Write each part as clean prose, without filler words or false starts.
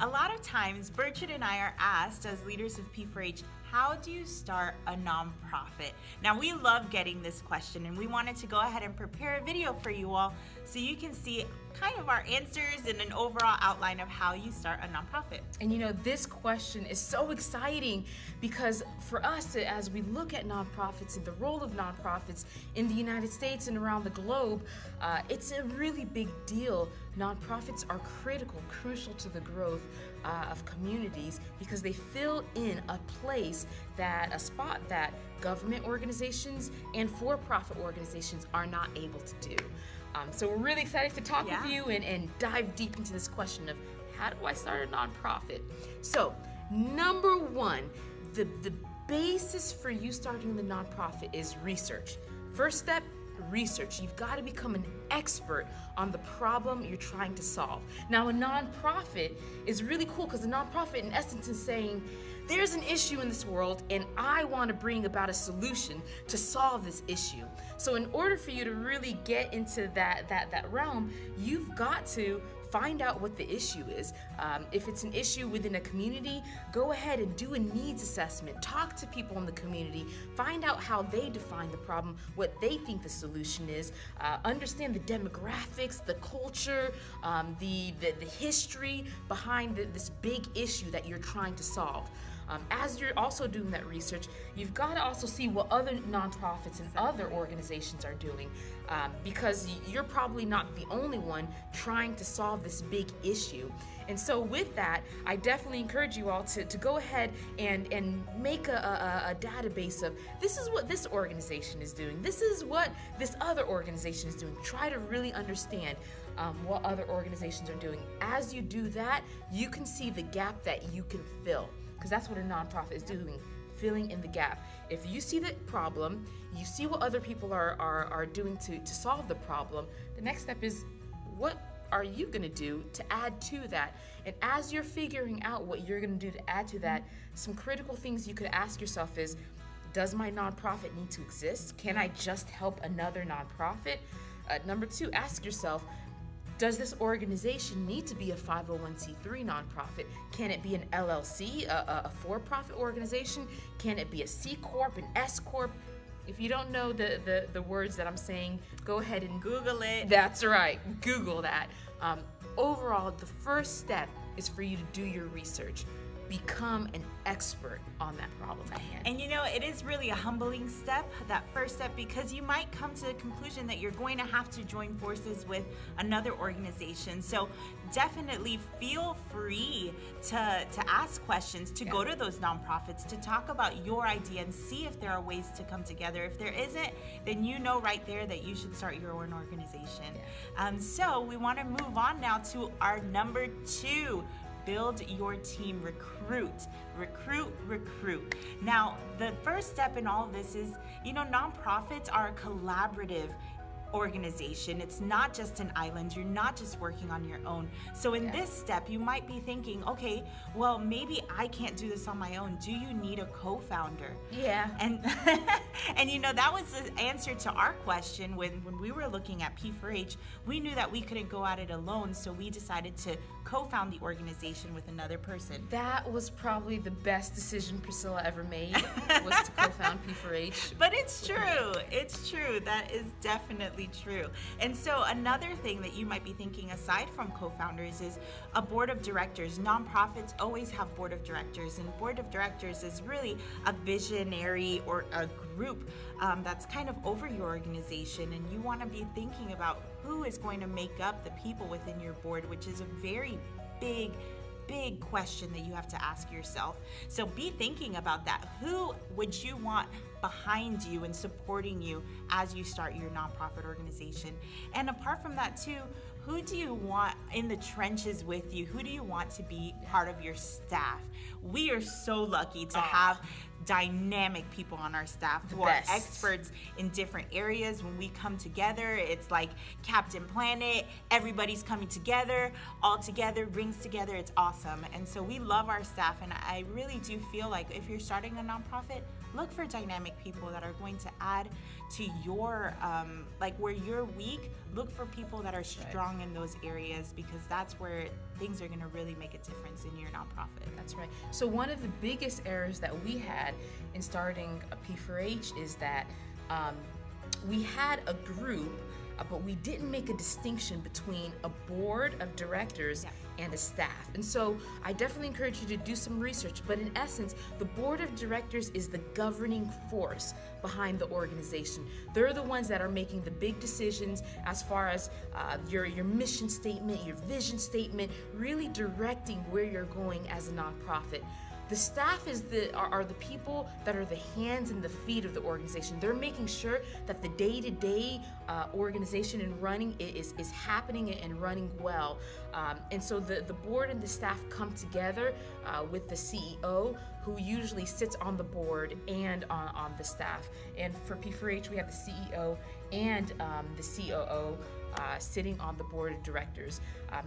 A lot of times, Bertrhude and I are asked as leaders of P4H, how do you start a nonprofit? Now, we love getting this question, and we wanted to go ahead and prepare a video for you all so you can see kind of our answers and an overall outline of how you start a nonprofit. And you know, this question is so exciting because for us, as we look at nonprofits and the role of nonprofits in the United States and around the globe, it's a really big deal. Nonprofits are critical, crucial to the growth of communities because they fill in a place, a spot that government organizations and for-profit organizations are not able to do. So we're really excited to talk with you and dive deep into this question of how do I start a nonprofit? So number one, the basis for you starting the nonprofit is research. First step, research. You've got to become an expert on the problem you're trying to solve. Now, a nonprofit is really cool because a nonprofit in essence is saying, there's an issue in this world and I want to bring about a solution to solve this issue. So in order for you to really get into that realm, you've got to find out what the issue is. If it's an issue within a community, go ahead and do a needs assessment. Talk to people in the community. Find out how they define the problem, what they think the solution is. Understand the demographics, the culture, the history behind this big issue that you're trying to solve. As you're also doing that research, you've got to also see what other nonprofits and other organizations are doing, because you're probably not the only one trying to solve this big issue. And so with that, I definitely encourage you all to go ahead and make a database of this is what this organization is doing, this is what this other organization is doing. Try to really understand what other organizations are doing. As you do that, you can see the gap that you can fill. Because that's what a nonprofit is doing, filling in the gap. If you see the problem, you see what other people are doing to solve the problem, the next step is what are you going to do to add to that? And as you're figuring out what you're going to do to add to that, some critical things you could ask yourself is, does my nonprofit need to exist? Can I just help another nonprofit? Number two, ask yourself, does this organization need to be a 501c3 nonprofit? Can it be an LLC, a for-profit organization? Can it be a C Corp, an S Corp? If you don't know the words that I'm saying, go ahead and Google it. That's right, Google that. Overall, the first step is for you to do your research. Become an expert on that problem at hand. And you know, it is really a humbling step, that first step, because you might come to the conclusion that you're going to have to join forces with another organization. So definitely feel free to ask questions, to go to those nonprofits, to talk about your idea and see if there are ways to come together. If there isn't, then you know right there that you should start your own organization. So we want to move on now to our number two. Build your team, recruit. Now, the first step in all of this is, you know, nonprofits are a collaborative organization. It's not just an island. You're not just working on your own. So in this step, you might be thinking, okay, well, maybe I can't do this on my own. Do you need a co-founder? Yeah. And you know, that was the answer to our question when we were looking at P4H. We knew that we couldn't go at it alone, so we decided to co-found the organization with another person. That was probably the best decision Priscilla ever made, was to co-found P4H. But it's true. It's true. That is definitely true. And so another thing that you might be thinking aside from co-founders is a board of directors. Nonprofits always have board of directors, and board of directors is really a visionary or a group that's kind of over your organization, and you want to be thinking about who is going to make up the people within your board, which is a very big question that you have to ask yourself. So be thinking about that. Who would you want behind you and supporting you as you start your nonprofit organization? And apart from that too, who do you want in the trenches with you? Who do you want to be part of your staff? We are so lucky to have dynamic people on our staff who are experts in different areas. When we come together, it's like Captain Planet. Everybody's coming together, all together, brings together. It's awesome. And so we love our staff, and I really do feel like if you're starting a nonprofit, look for dynamic people that are going to add to your, like where you're weak, look for people that are strong strong in those areas, because that's where things are going to really make a difference in your nonprofit. That's right. So one of the biggest errors that we had in starting a P4H is that we had a group, but we didn't make a distinction between a board of directors and a staff. And so I definitely encourage you to do some research, but in essence, the board of directors is the governing force behind the organization. They're the ones that are making the big decisions as far as your mission statement, your vision statement, really directing where you're going as a nonprofit. The staff are the people that are the hands and the feet of the organization. They're making sure that the day-to-day organization and running is happening and running well. And so the board and the staff come together with the CEO, who usually sits on the board and on the staff. And for P4H, we have the CEO and the COO sitting on the board of directors.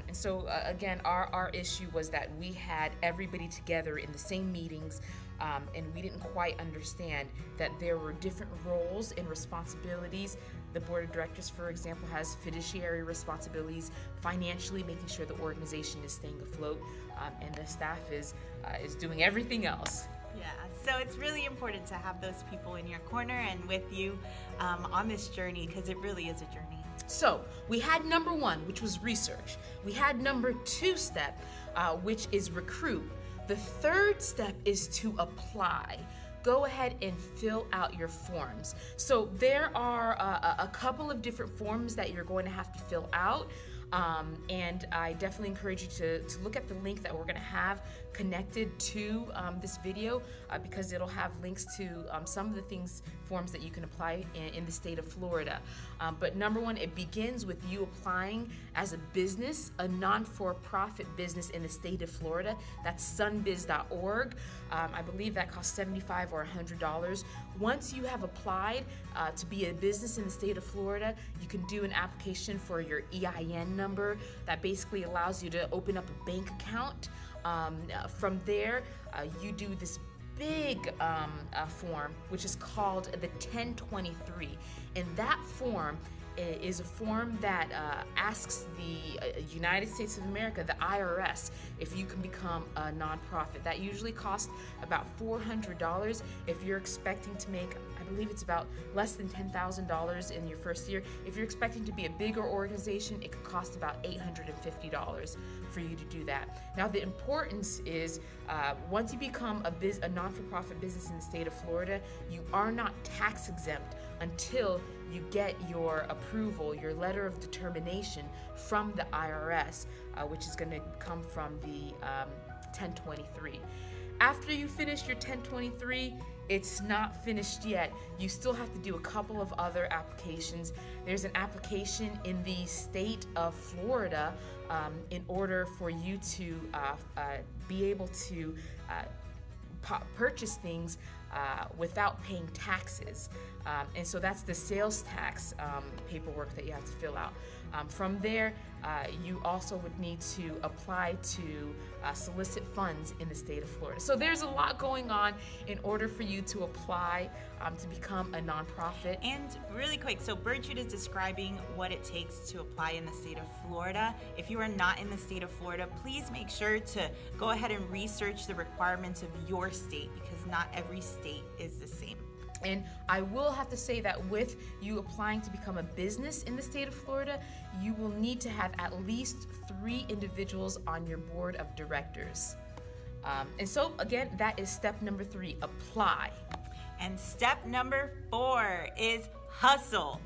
And so again, our issue was that we had everybody together in the same meetings, and we didn't quite understand that there were different roles and responsibilities. The board of directors, for example, has fiduciary responsibilities, financially making sure the organization is staying afloat, and the staff is doing everything else. Yeah, so it's really important to have those people in your corner and with you on this journey, because it really is a journey. So we had number one, which was research. We had number two step, which is recruit. The third step is to apply. Go ahead and fill out your forms. So there are a couple of different forms that you're going to have to fill out. And I definitely encourage you to look at the link that we're going to have connected to this video, because it'll have links to some of the forms that you can apply in the state of Florida. But number one, it begins with you applying as a business, a non-for-profit business in the state of Florida. That's sunbiz.org. I believe that costs $75 or $100. Once you have applied to be a business in the state of Florida, you can do an application for your EIN number that basically allows you to open up a bank account. From there, you do this big form, which is called the 1023. And that form is a form that asks the United States of America, the IRS, if you can become a nonprofit. That usually costs about $400. If you're expecting to make, I believe it's about less than $10,000 in your first year. If you're expecting to be a bigger organization, it could cost about $850 for you to do that. Now, the importance is once you become a non-for-profit business in the state of Florida, you are not tax exempt until you get your approval, your letter of determination from the IRS, which is going to come from the 1023. After you finish your 1023, it's not finished yet. You still have to do a couple of other applications. There's an application in the state of Florida in order for you to be able to purchase things without paying taxes. And so that's the sales tax paperwork that you have to fill out. From there, you also would need to apply to solicit funds in the state of Florida. So there's a lot going on in order for you to apply to become a nonprofit. And really quick, so Bertrhude is describing what it takes to apply in the state of Florida. If you are not in the state of Florida, please make sure to go ahead and research the requirements of your state, because not every state is the same. And I will have to say that with you applying to become a business in the state of Florida, you will need to have at least 3 individuals on your board of directors. And so again, that is step number 3, apply. And step number 4 is hustle.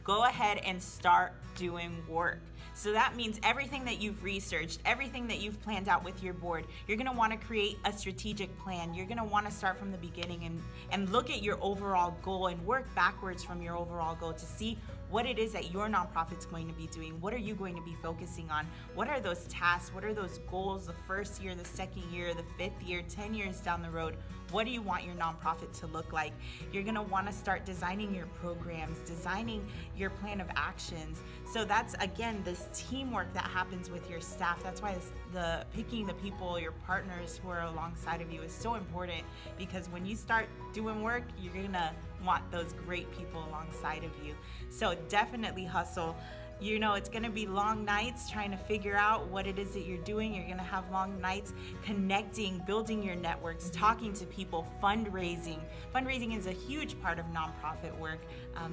Go ahead and start doing work. So that means everything that you've researched, everything that you've planned out with your board, you're going to want to create a strategic plan. You're going to want to start from the beginning and look at your overall goal and work backwards from your overall goal to see what it is that your nonprofit's going to be doing. What are you going to be focusing on? What are those tasks? What are those goals the first year, the second year, the 5th year, 10 years down the road? What do you want your nonprofit to look like? You're gonna wanna start designing your programs, designing your plan of actions. So that's, again, this teamwork that happens with your staff. That's why the picking the people, your partners who are alongside of you is so important, because when you start doing work, you're gonna want those great people alongside of you. So definitely hustle. You know, it's going to be long nights trying to figure out what it is that you're doing. You're going to have long nights connecting, building your networks, talking to people, fundraising. Fundraising is a huge part of nonprofit work,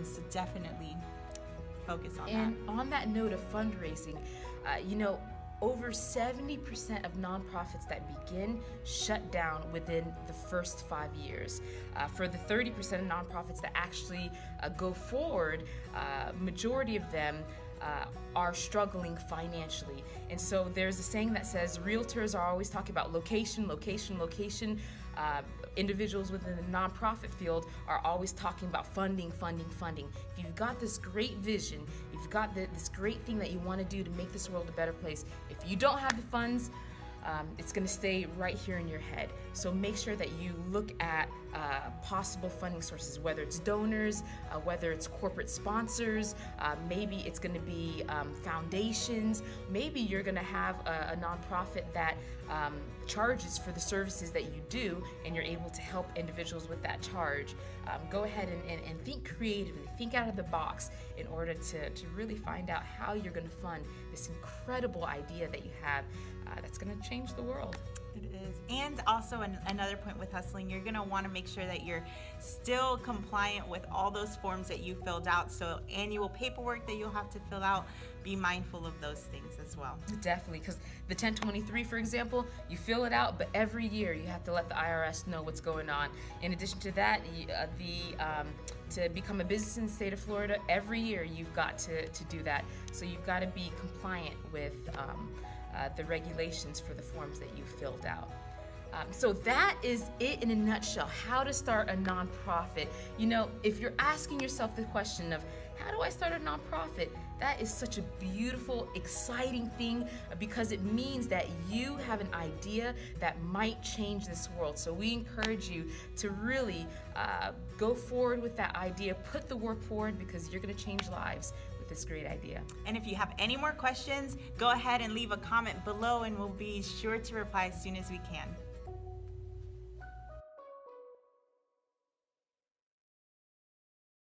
so definitely focus on that. And on that note of fundraising, over 70% of nonprofits that begin shut down within the first 5 years. For the 30% of nonprofits that actually go forward, majority of them are struggling financially. And so there's a saying that says realtors are always talking about location, location, location. Individuals within the nonprofit field are always talking about funding, funding, funding. If you've got this great vision, if you've got this great thing that you want to do to make this world a better place, if you don't have the funds, it's going to stay right here in your head. So make sure that you look at possible funding sources, whether it's donors, whether it's corporate sponsors, maybe it's going to be foundations, maybe you're going to have a nonprofit that charges for the services that you do, and you're able to help individuals with that charge. Go ahead and think creatively, think out of the box in order to really find out how you're going to fund this incredible idea that you have that's going to change the world. It is. And also another point with hustling, you're going to want to make sure that you're still compliant with all those forms that you filled out. So annual paperwork that you'll have to fill out, be mindful of those things as well. Definitely, because the 1023, for example, you fill it out, but every year you have to let the IRS know what's going on. In addition to that, to become a business in the state of Florida, every year you've got to do that. So you've got to be compliant with the regulations for the forms that you filled out. So that is it in a nutshell, how to start a nonprofit. If you're asking yourself the question of, how do I start a nonprofit? That is such a beautiful, exciting thing, because it means that you have an idea that might change this world. So we encourage you to really go forward with that idea, put the work forward, because you're going to change lives with this great idea. And if you have any more questions, go ahead and leave a comment below, and we'll be sure to reply as soon as we can.